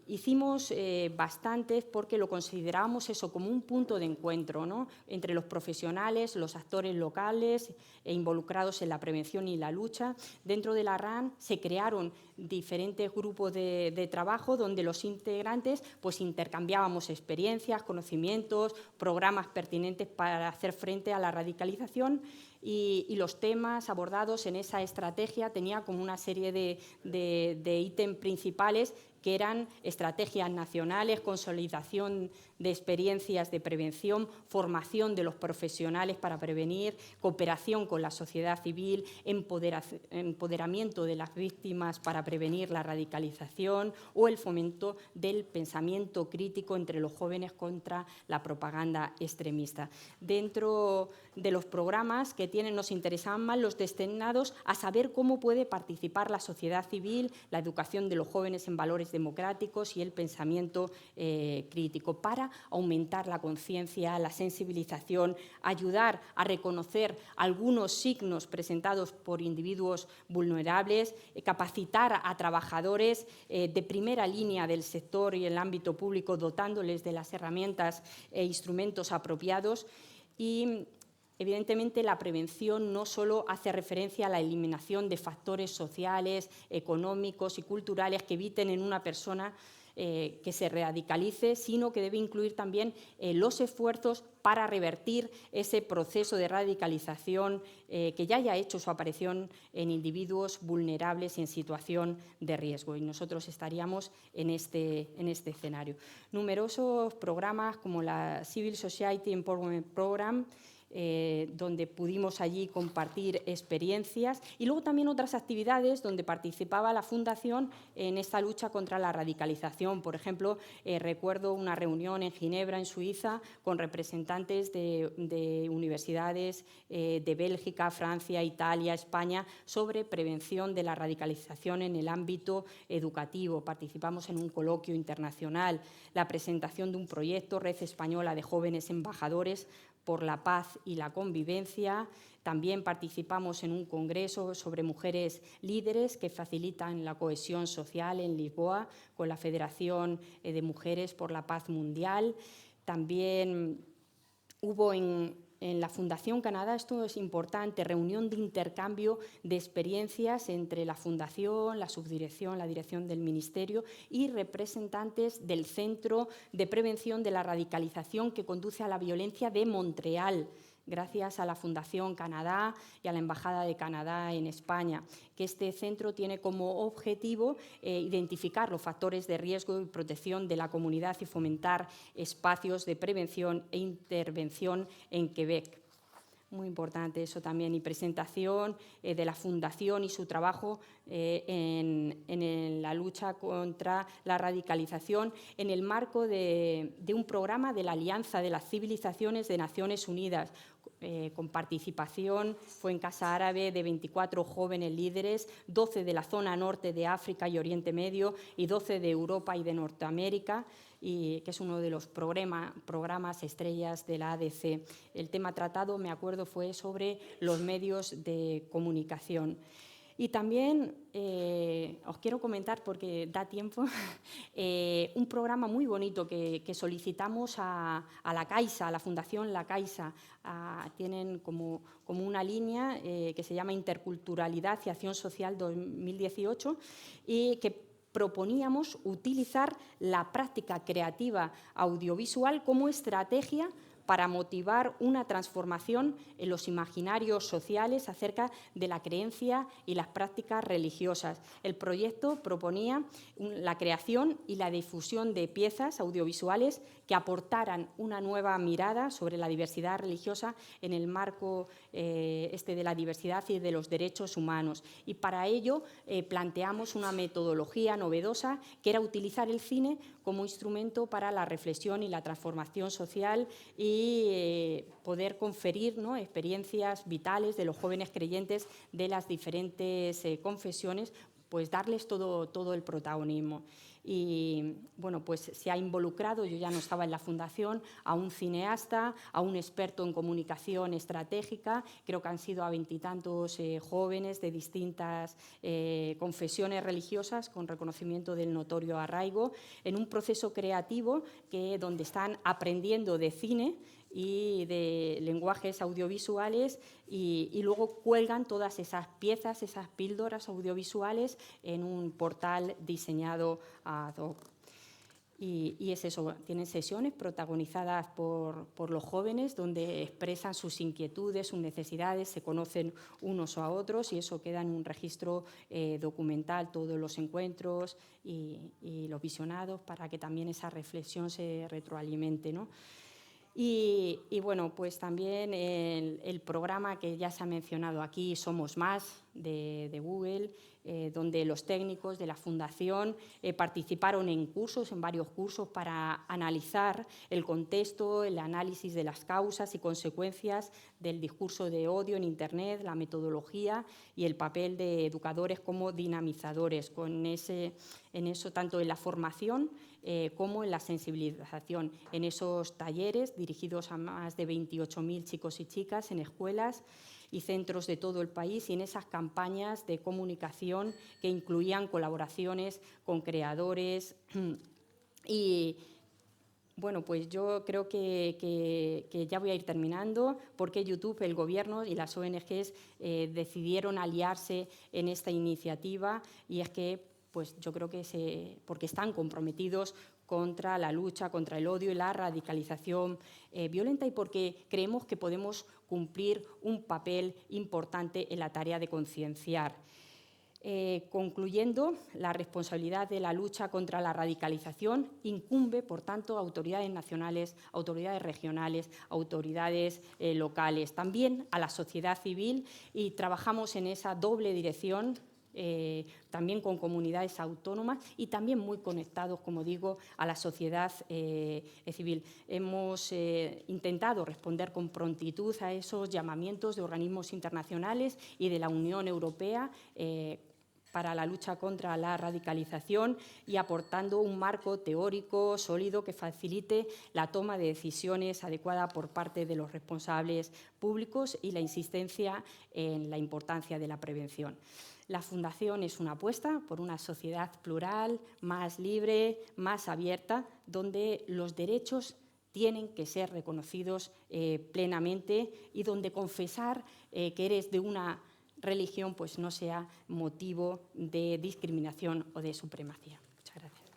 Hicimos bastantes porque lo considerábamos eso como un punto de encuentro, ¿no? Entre los profesionales, los actores locales e involucrados en la prevención y la lucha. Dentro de la RAN se crearon diferentes grupos de trabajo donde los integrantes pues, intercambiábamos experiencias, conocimientos, programas pertinentes para hacer frente a la radicalización y los temas abordados en esa estrategia tenía como una serie de ítems principales que eran estrategias nacionales, consolidación de experiencias de prevención, formación de los profesionales para prevenir, cooperación con la sociedad civil, empoderamiento de las víctimas para prevenir la radicalización o el fomento del pensamiento crítico entre los jóvenes contra la propaganda extremista. Dentro de los programas que tienen nos interesaban más los destinados a saber cómo puede participar la sociedad civil, la educación de los jóvenes en valores democráticos y el pensamiento crítico para aumentar la conciencia, la sensibilización, ayudar a reconocer algunos signos presentados por individuos vulnerables, capacitar a trabajadores de primera línea del sector y el ámbito público dotándoles de las herramientas e instrumentos apropiados y evidentemente, la prevención no solo hace referencia a la eliminación de factores sociales, económicos y culturales que eviten en una persona que se radicalice, sino que debe incluir también los esfuerzos para revertir ese proceso de radicalización que ya haya hecho su aparición en individuos vulnerables y en situación de riesgo. Y nosotros estaríamos en este escenario. Numerosos programas como la Civil Society Empowerment Program, donde pudimos allí compartir experiencias y luego también otras actividades donde participaba la Fundación en esta lucha contra la radicalización. Por ejemplo, recuerdo una reunión en Ginebra, en Suiza, con representantes de universidades de Bélgica, Francia, Italia, España, sobre prevención de la radicalización en el ámbito educativo. Participamos en un coloquio internacional, la presentación de un proyecto, Red Española de Jóvenes Embajadores por la Paz y la Convivencia. También participamos en un congreso sobre mujeres líderes que facilitan la cohesión social en Lisboa con la Federación de Mujeres por la Paz Mundial. También hubo en la Fundación Canadá, esto es importante, reunión de intercambio de experiencias entre la Fundación, la Subdirección, la Dirección del Ministerio y representantes del Centro de Prevención de la Radicalización que conduce a la violencia de Montreal, gracias a la Fundación Canadá y a la Embajada de Canadá en España, que este centro tiene como objetivo identificar los factores de riesgo y protección de la comunidad y fomentar espacios de prevención e intervención en Quebec. Muy importante eso también, y presentación de la Fundación y su trabajo en la lucha contra la radicalización en el marco de un programa de la Alianza de las Civilizaciones de Naciones Unidas, con participación, fue en Casa Árabe, de 24 jóvenes líderes, 12 de la zona norte de África y Oriente Medio y 12 de Europa y de Norteamérica, y que es uno de los programas estrellas de la ADC. El tema tratado, me acuerdo, fue sobre los medios de comunicación. Y también os quiero comentar, porque da tiempo, un programa muy bonito que solicitamos a la Caixa, a la Fundación La Caixa. Tienen como una línea que se llama Interculturalidad y Acción Social 2018 y que proponíamos utilizar la práctica creativa audiovisual como estrategia para motivar una transformación en los imaginarios sociales acerca de la creencia y las prácticas religiosas. El proyecto proponía la creación y la difusión de piezas audiovisuales que aportaran una nueva mirada sobre la diversidad religiosa en el marco de la diversidad y de los derechos humanos. Y para ello planteamos una metodología novedosa, que era utilizar el cine como instrumento para la reflexión y la transformación social y poder conferir, ¿no?, experiencias vitales de los jóvenes creyentes de las diferentes confesiones, pues darles todo el protagonismo. Y bueno, pues se ha involucrado, yo ya no estaba en la Fundación, a un cineasta, a un experto en comunicación estratégica, creo que han sido a 20 y tantos jóvenes de distintas confesiones religiosas con reconocimiento del notorio arraigo, en un proceso creativo donde están aprendiendo de cine y de lenguajes audiovisuales y luego cuelgan todas esas piezas, esas píldoras audiovisuales en un portal diseñado ad hoc. Y es eso, tienen sesiones protagonizadas por los jóvenes donde expresan sus inquietudes, sus necesidades, se conocen unos a otros y eso queda en un registro documental, todos los encuentros y los visionados, para que también esa reflexión se retroalimente, ¿no? Y bueno, pues también el programa que ya se ha mencionado aquí, Somos Más, de Google, donde los técnicos de la Fundación participaron en varios cursos para analizar el contexto, el análisis de las causas y consecuencias del discurso de odio en Internet, la metodología y el papel de educadores como dinamizadores, en eso tanto en la formación como en la sensibilización, en esos talleres dirigidos a más de 28.000 chicos y chicas en escuelas y centros de todo el país, y en esas campañas de comunicación que incluían colaboraciones con creadores. Y bueno, pues yo creo que ya voy a ir terminando, porque YouTube, el Gobierno y las ONGs decidieron aliarse en esta iniciativa, y es que pues yo creo que porque están comprometidos contra la lucha contra el odio y la radicalización violenta, y porque creemos que podemos cumplir un papel importante en la tarea de concienciar. Concluyendo, la responsabilidad de la lucha contra la radicalización incumbe, por tanto, a autoridades nacionales, autoridades regionales, autoridades locales, también a la sociedad civil, y trabajamos en esa doble dirección, también con comunidades autónomas y también muy conectados, como digo, a la sociedad civil. Hemos intentado responder con prontitud a esos llamamientos de organismos internacionales y de la Unión Europea para la lucha contra la radicalización, y aportando un marco teórico sólido que facilite la toma de decisiones adecuada por parte de los responsables públicos y la insistencia en la importancia de la prevención. La Fundación es una apuesta por una sociedad plural, más libre, más abierta, donde los derechos tienen que ser reconocidos plenamente y donde confesar que eres de una religión pues no sea motivo de discriminación o de supremacía. Muchas gracias.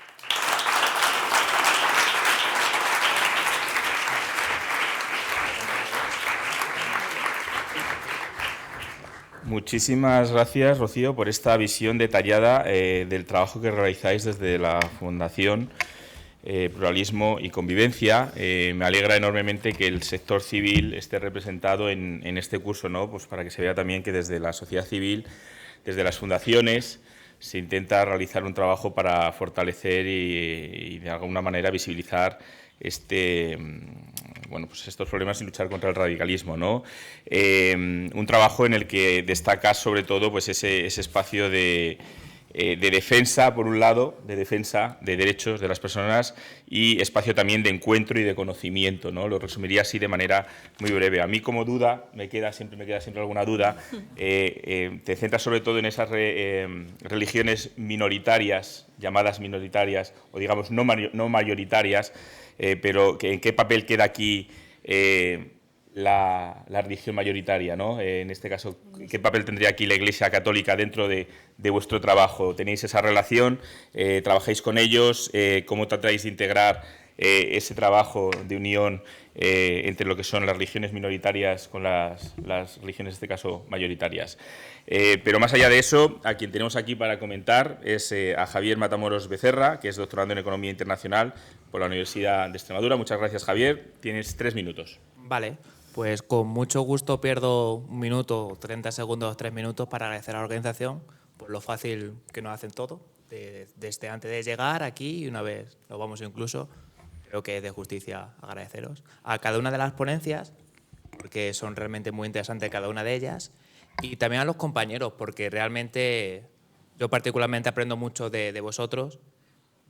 Muchísimas gracias, Rocío, por esta visión detallada del trabajo que realizáis desde la Fundación pluralismo y convivencia. Me alegra enormemente que el sector civil esté representado en este curso, ¿no? Pues para que se vea también que desde la sociedad civil, desde las fundaciones, se intenta realizar un trabajo para fortalecer y de alguna manera visibilizar pues estos problemas y luchar contra el radicalismo, ¿no? Un trabajo en el que destaca sobre todo pues ese espacio de defensa, por un lado, de defensa de derechos de las personas y espacio también de encuentro y de conocimiento, ¿no? Lo resumiría así de manera muy breve. A mí como duda, me queda siempre alguna duda, te centras sobre todo en esas religiones minoritarias, llamadas minoritarias, o digamos no mayoritarias, pero ¿en qué papel queda aquí la religión mayoritaria, ¿no? En este caso, ¿qué papel tendría aquí la Iglesia Católica dentro de vuestro trabajo? ¿Tenéis esa relación? ¿Trabajáis con ellos? ¿Cómo tratáis de integrar ese trabajo de unión entre lo que son las religiones minoritarias con las religiones, en este caso, mayoritarias? Pero más allá de eso, a quien tenemos aquí para comentar es a Javier Matamoros Becerra, que es doctorando en Economía Internacional por la Universidad de Extremadura. Muchas gracias, Javier. Tienes 3 minutos. Vale. Pues con mucho gusto pierdo 1 minuto, 30 segundos, 3 minutos para agradecer a la organización por lo fácil que nos hacen todo, desde antes de llegar aquí y una vez nos vamos incluso. Creo que es de justicia agradeceros a cada una de las ponencias, porque son realmente muy interesantes cada una de ellas, y también a los compañeros, porque realmente yo particularmente aprendo mucho de vosotros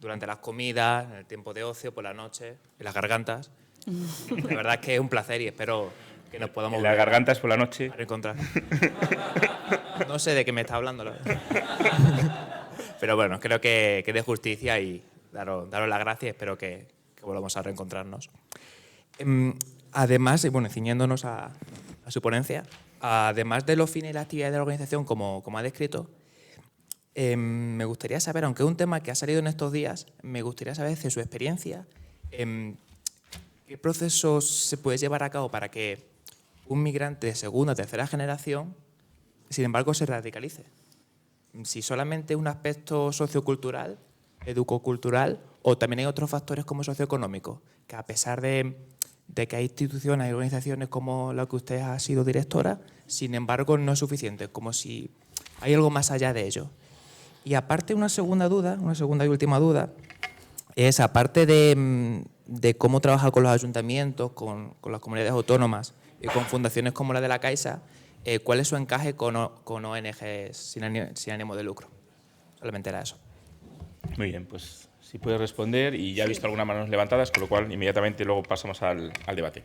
durante las comidas, en el tiempo de ocio, por la noche, en las gargantas. La verdad es que es un placer y espero que nos podamos... ¿En las gargantas por la noche? A reencontrar. No sé de qué me está hablando. Pero bueno, creo que es de justicia y daros las gracias y espero que volvamos a reencontrarnos. Además, bueno, ciñéndonos a su ponencia, además de los fines y las actividades de la organización, como ha descrito, me gustaría saber, aunque es un tema que ha salido en estos días, me gustaría saber de su experiencia, ¿qué procesos se puede llevar a cabo para que un migrante de segunda o tercera generación, sin embargo, se radicalice? Si solamente un aspecto sociocultural, educocultural, o también hay otros factores como socioeconómicos, que a pesar de que hay instituciones y organizaciones como la que usted ha sido directora, sin embargo, no es suficiente, como si hay algo más allá de ello. Y aparte, una segunda y última duda, es aparte de cómo trabajar con los ayuntamientos, con las comunidades autónomas y con fundaciones como la de la Caixa, ¿cuál es su encaje con ONGs sin ánimo de lucro? Solamente era eso. Muy bien, pues si puedes responder, y ya he visto algunas manos levantadas, con lo cual inmediatamente luego pasamos al debate.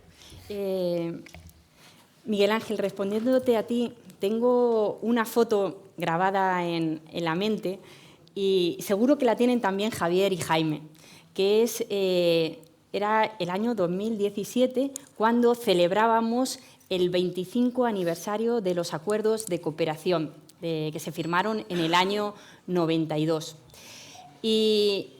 Miguel Ángel, respondiéndote a ti, tengo una foto grabada en la mente y seguro que la tienen también Javier y Jaime, que era el año 2017 cuando celebrábamos el 25 aniversario de los acuerdos de cooperación que se firmaron en el año 92. Y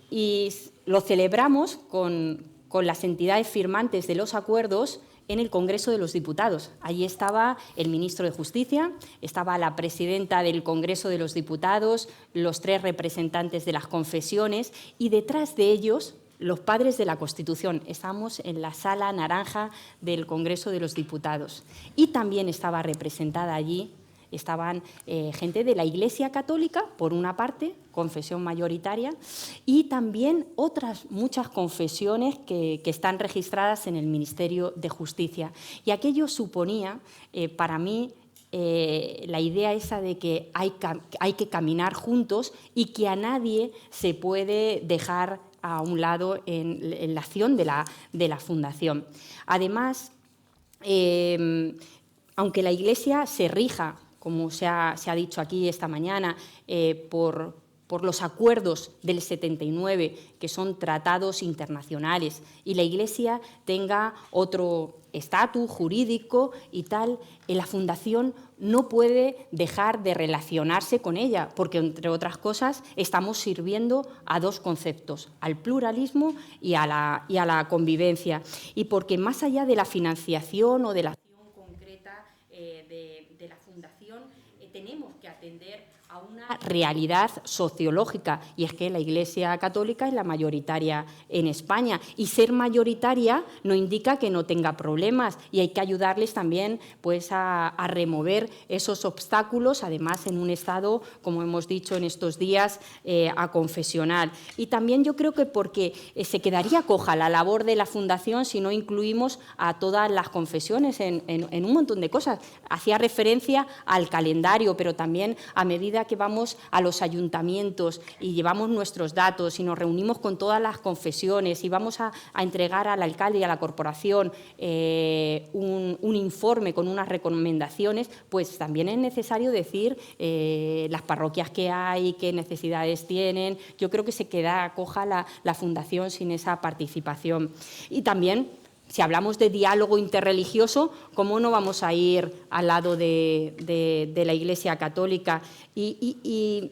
lo celebramos con las entidades firmantes de los acuerdos en el Congreso de los Diputados. Allí estaba el ministro de Justicia, estaba la presidenta del Congreso de los Diputados, los 3 representantes de las confesiones y detrás de ellos los padres de la Constitución. Estamos en la sala naranja del Congreso de los Diputados. Y también estaba representada allí, estaban gente de la Iglesia Católica, por una parte, confesión mayoritaria, y también otras muchas confesiones que están registradas en el Ministerio de Justicia. Y aquello suponía, para mí, la idea esa de que hay que caminar juntos y que a nadie se puede dejar a un lado en la acción de la Fundación. Además, aunque la Iglesia se rija, como se ha dicho aquí esta mañana, por los acuerdos del 79, que son tratados internacionales, y la Iglesia tenga otro estatus jurídico y tal, la Fundación no puede dejar de relacionarse con ella, porque, entre otras cosas, estamos sirviendo a 2 conceptos, al pluralismo y a la convivencia. Y porque más allá de la financiación o de la acción concreta de la Fundación, tenemos que atender a a una realidad sociológica, y es que la Iglesia Católica es la mayoritaria en España, y ser mayoritaria no indica que no tenga problemas, y hay que ayudarles también pues, a remover esos obstáculos, además en un estado, como hemos dicho en estos días, aconfesional. Y también yo creo que porque se quedaría coja la labor de la Fundación si no incluimos a todas las confesiones en un montón de cosas. Hacía referencia al calendario, pero también a medida que vamos a los ayuntamientos y llevamos nuestros datos y nos reunimos con todas las confesiones y vamos a entregar al alcalde y a la corporación un informe con unas recomendaciones, pues también es necesario decir las parroquias que hay, qué necesidades tienen. Yo creo que se queda coja la Fundación sin esa participación. Y también, si hablamos de diálogo interreligioso, ¿cómo no vamos a ir al lado de la Iglesia Católica? Y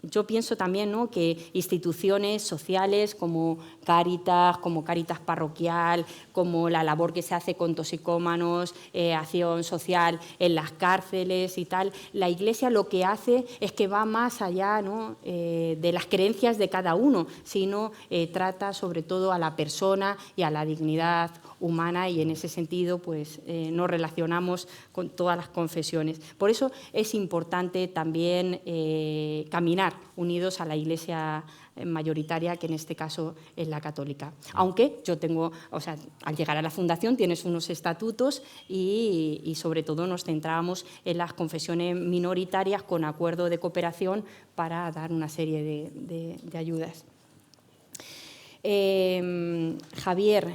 yo pienso también, ¿no?, que instituciones sociales como Cáritas Parroquial, como la labor que se hace con toxicómanos, acción social en las cárceles y tal, la Iglesia lo que hace es que va más allá, ¿no?, de las creencias de cada uno, sino trata sobre todo a la persona y a la dignidad humana, y en ese sentido pues, nos relacionamos con todas las confesiones. Por eso es importante también caminar unidos a la Iglesia mayoritaria, que en este caso es la católica. Aunque yo tengo, o sea, al llegar a la Fundación tienes unos estatutos y sobre todo nos centrábamos en las confesiones minoritarias con acuerdo de cooperación para dar una serie de ayudas. Javier,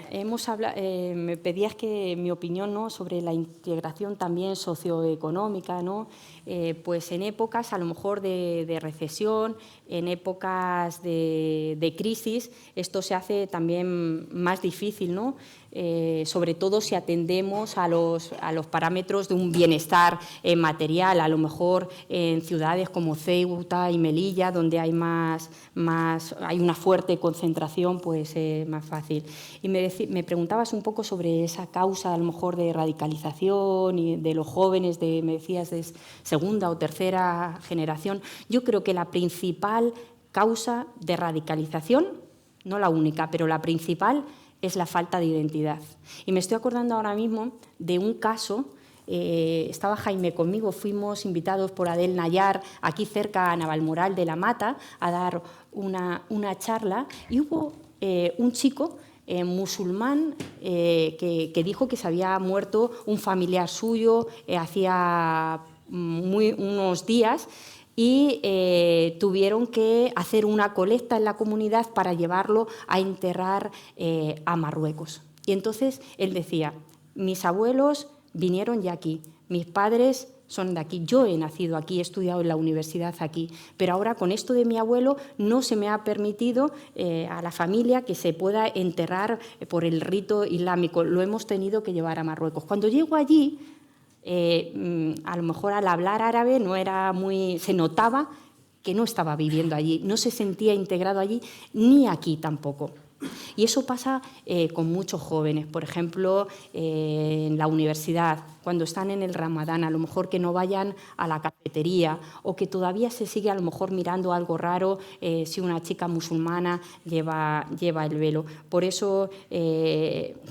me pedías que mi opinión, ¿no?, sobre la integración también socioeconómica, ¿no? Pues en épocas a lo mejor de recesión, en épocas de crisis, esto se hace también más difícil, ¿no? Sobre todo si atendemos a los parámetros de un bienestar material, a lo mejor en ciudades como Ceuta y Melilla, donde hay hay una fuerte concentración, pues más fácil. Y me preguntabas un poco sobre esa causa, a lo mejor, de radicalización y de los jóvenes, me decías, de segunda o tercera generación. Yo creo que la principal causa de radicalización, no la única, pero la principal, es la falta de identidad. Y me estoy acordando ahora mismo de un caso, estaba Jaime conmigo, fuimos invitados por Adel Nayar, aquí cerca a Navalmoral de la Mata, a dar una charla, y hubo un chico musulmán que dijo que se había muerto un familiar suyo hacía unos días, y tuvieron que hacer una colecta en la comunidad para llevarlo a enterrar a Marruecos. Y entonces él decía, mis abuelos vinieron ya aquí, mis padres son de aquí, yo he nacido aquí, he estudiado en la universidad aquí, pero ahora con esto de mi abuelo no se me ha permitido a la familia que se pueda enterrar por el rito islámico, lo hemos tenido que llevar a Marruecos. Cuando llego allí, a lo mejor al hablar árabe se notaba que no estaba viviendo allí, no se sentía integrado allí, ni aquí tampoco. Y eso pasa con muchos jóvenes, por ejemplo, en la universidad, cuando están en el Ramadán, a lo mejor que no vayan a la cafetería, o que todavía se sigue a lo mejor mirando algo raro si una chica musulmana lleva el velo. Por eso,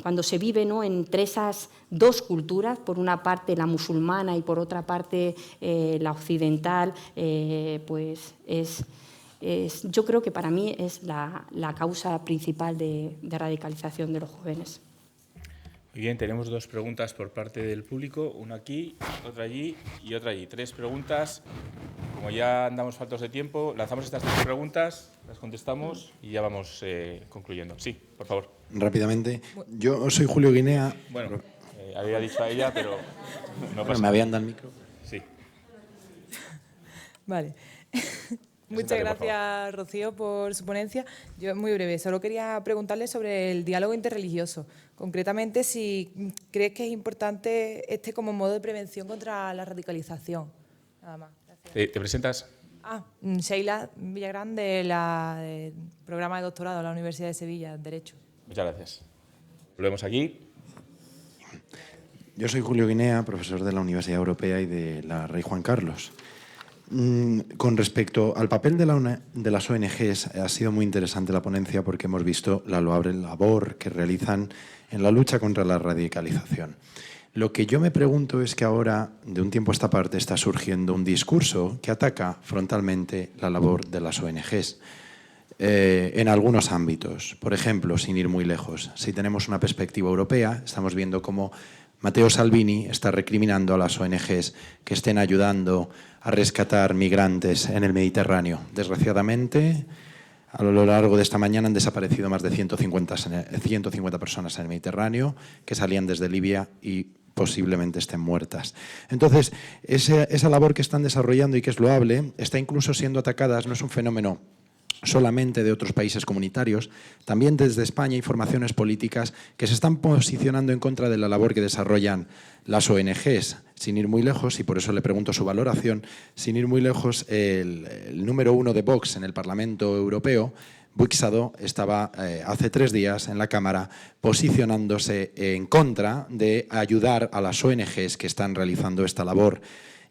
cuando se vive, ¿no?, entre esas dos culturas, por una parte la musulmana y por otra parte la occidental, pues yo creo que para mí es la causa principal de radicalización de los jóvenes. Muy bien, tenemos dos preguntas por parte del público, una aquí, otra allí y otra allí. 3 preguntas. Como ya andamos faltos de tiempo, lanzamos estas 3 preguntas, las contestamos y ya vamos concluyendo. Sí, por favor. Rápidamente. Yo soy Julio Guinea. Bueno, había dicho a ella, pero no pasa. ¿Me habían dado el micro? Sí. Vale. Muchas gracias, Rocío, por su ponencia. Yo, muy breve, solo quería preguntarle sobre el diálogo interreligioso. Concretamente, si crees que es importante como modo de prevención contra la radicalización. Nada más. Gracias. ¿Te presentas? Sheila Villagrán, del programa de doctorado de la Universidad de Sevilla, Derecho. Muchas gracias. Volvemos aquí. Yo soy Julio Guinea, profesor de la Universidad Europea y de la Rey Juan Carlos. Con respecto al papel de las ONGs, ha sido muy interesante la ponencia porque hemos visto la loable labor que realizan en la lucha contra la radicalización. Lo que yo me pregunto es que ahora, de un tiempo a esta parte, está surgiendo un discurso que ataca frontalmente la labor de las ONGs en algunos ámbitos. Por ejemplo, sin ir muy lejos, si tenemos una perspectiva europea, estamos viendo cómo Matteo Salvini está recriminando a las ONGs que estén ayudando a rescatar migrantes en el Mediterráneo. Desgraciadamente, a lo largo de esta mañana han desaparecido más de 150 personas en el Mediterráneo que salían desde Libia y posiblemente estén muertas. Entonces, esa labor que están desarrollando y que es loable está incluso siendo atacada, no es un fenómeno solamente de otros países comunitarios, también desde España hay formaciones políticas que se están posicionando en contra de la labor que desarrollan las ONGs. Sin ir muy lejos, y por eso le pregunto su valoración, sin ir muy lejos, el número 1 de Vox en el Parlamento Europeo, Buixado, estaba hace 3 días en la Cámara posicionándose en contra de ayudar a las ONGs que están realizando esta labor.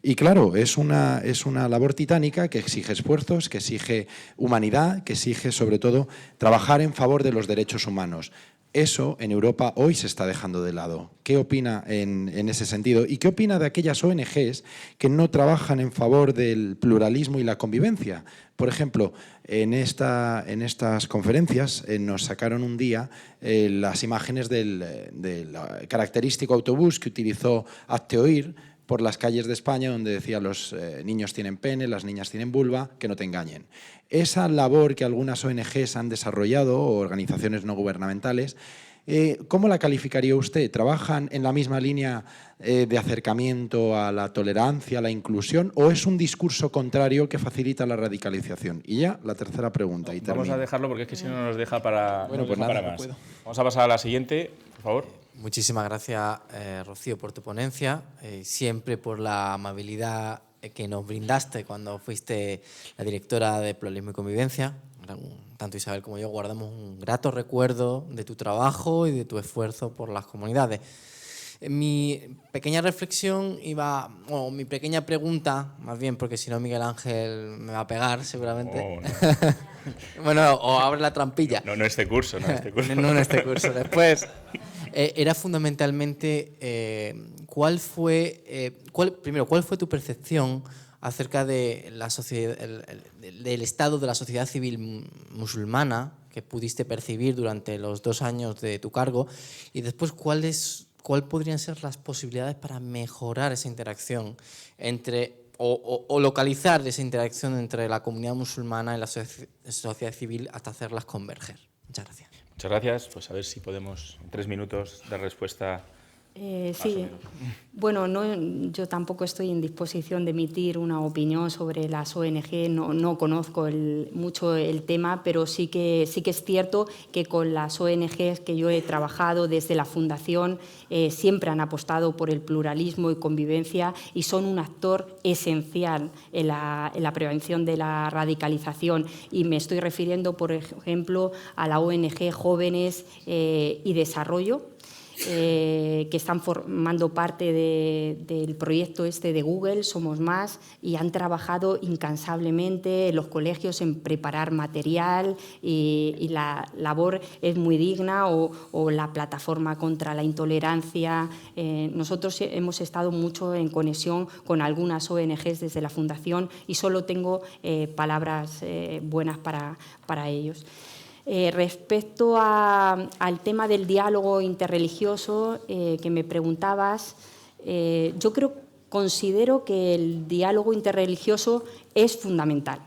Y claro, es una labor titánica que exige esfuerzos, que exige humanidad, que exige sobre todo trabajar en favor de los derechos humanos. Eso en Europa hoy se está dejando de lado. ¿Qué opina en ese sentido? ¿Y qué opina de aquellas ONGs que no trabajan en favor del pluralismo y la convivencia? Por ejemplo, en estas conferencias nos sacaron un día las imágenes del característico autobús que utilizó Hazte Oír por las calles de España, donde decía los niños tienen pene, las niñas tienen vulva, que no te engañen. Esa labor que algunas ONGs han desarrollado, o organizaciones no gubernamentales, ¿cómo la calificaría usted? ¿Trabajan en la misma línea de acercamiento a la tolerancia, a la inclusión, o es un discurso contrario que facilita la radicalización? Y ya la tercera pregunta. Y vamos a dejarlo porque es que si no nos deja para, bueno, nos deja nada, para más. no Vamos a pasar a la siguiente, por favor. Muchísimas gracias, Rocío, por tu ponencia, siempre por la amabilidad que nos brindaste cuando fuiste la directora de Pluralismo y Convivencia. Tanto Isabel como yo guardamos un grato recuerdo de tu trabajo y de tu esfuerzo por las comunidades. Mi pequeña reflexión o mi pequeña pregunta, más bien, porque si no Miguel Ángel me va a pegar seguramente. Oh, no. Bueno, o abre la trampilla. No este curso, no este curso. No en este curso, después. Era fundamentalmente ¿cuál fue tu percepción acerca de la sociedad, del estado de la sociedad civil musulmana que pudiste percibir durante los 2 años de tu cargo? Y después, ¿cuáles podrían ser las posibilidades para mejorar esa interacción o localizar esa interacción entre la comunidad musulmana y la sociedad civil hasta hacerlas converger? Muchas gracias. Muchas gracias. Pues a ver si podemos en 3 minutos dar respuesta. Sí, bueno, yo tampoco estoy en disposición de emitir una opinión sobre las ONG, no conozco mucho el tema, pero sí que es cierto que con las ONGs que yo he trabajado desde la Fundación siempre han apostado por el pluralismo y convivencia y son un actor esencial en la prevención de la radicalización. Y me estoy refiriendo, por ejemplo, a la ONG Jóvenes y Desarrollo, que están formando parte del proyecto de Google, Somos Más, y han trabajado incansablemente en los colegios en preparar material y la labor es muy digna, o la plataforma contra la intolerancia. Nosotros hemos estado mucho en conexión con algunas ONGs desde la Fundación y solo tengo palabras buenas para ellos. Respecto al tema del diálogo interreligioso que me preguntabas, yo considero que el diálogo interreligioso es fundamental.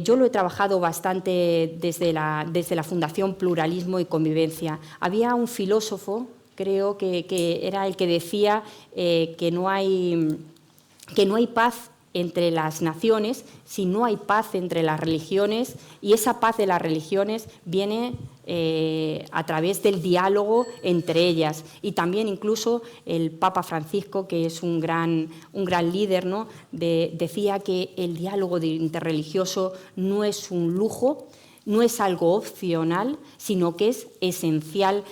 Yo lo he trabajado bastante desde la Fundación Pluralismo y Convivencia. Había un filósofo, creo que era el que decía que no hay paz entre las naciones si no hay paz entre las religiones, y esa paz de las religiones viene a través del diálogo entre ellas. Y también incluso el Papa Francisco, que es un gran líder, ¿no? Decía que el diálogo interreligioso no es un lujo, no es algo opcional, sino que es esencial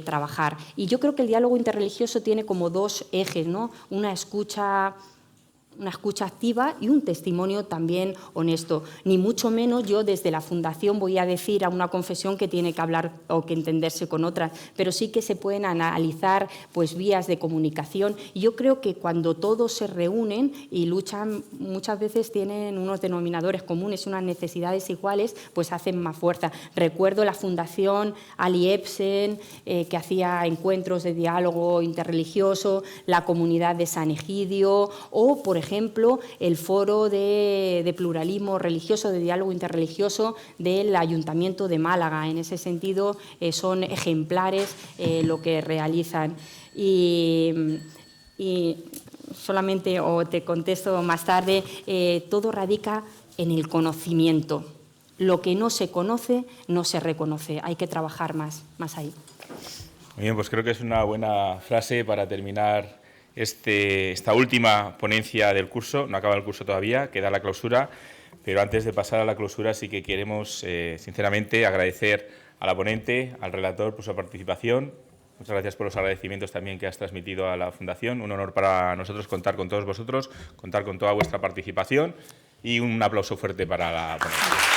trabajar. Y yo creo que el diálogo interreligioso tiene como 2 ejes, ¿no? Una escucha una escucha activa y un testimonio también honesto. Ni mucho menos yo desde la Fundación voy a decir a una confesión que tiene que hablar o que entenderse con otras, pero sí que se pueden analizar pues, vías de comunicación. Y yo creo que cuando todos se reúnen y luchan, muchas veces tienen unos denominadores comunes, unas necesidades iguales, pues hacen más fuerza. Recuerdo la Fundación Ali Ebsen, que hacía encuentros de diálogo interreligioso, la comunidad de San Egidio o, por ejemplo, el foro de pluralismo religioso, de diálogo interreligioso del Ayuntamiento de Málaga. En ese sentido, son ejemplares lo que realizan. Y solamente, o te contesto más tarde, todo radica en el conocimiento. Lo que no se conoce, no se reconoce. Hay que trabajar más ahí. Muy bien, pues creo que es una buena frase para terminar esta última ponencia del curso. No acaba el curso todavía, queda la clausura, pero antes de pasar a la clausura sí que queremos, sinceramente, agradecer a la ponente, al relator por su participación. Muchas gracias por los agradecimientos también que has transmitido a la Fundación. Un honor para nosotros contar con todos vosotros, contar con toda vuestra participación y un aplauso fuerte para la ponencia.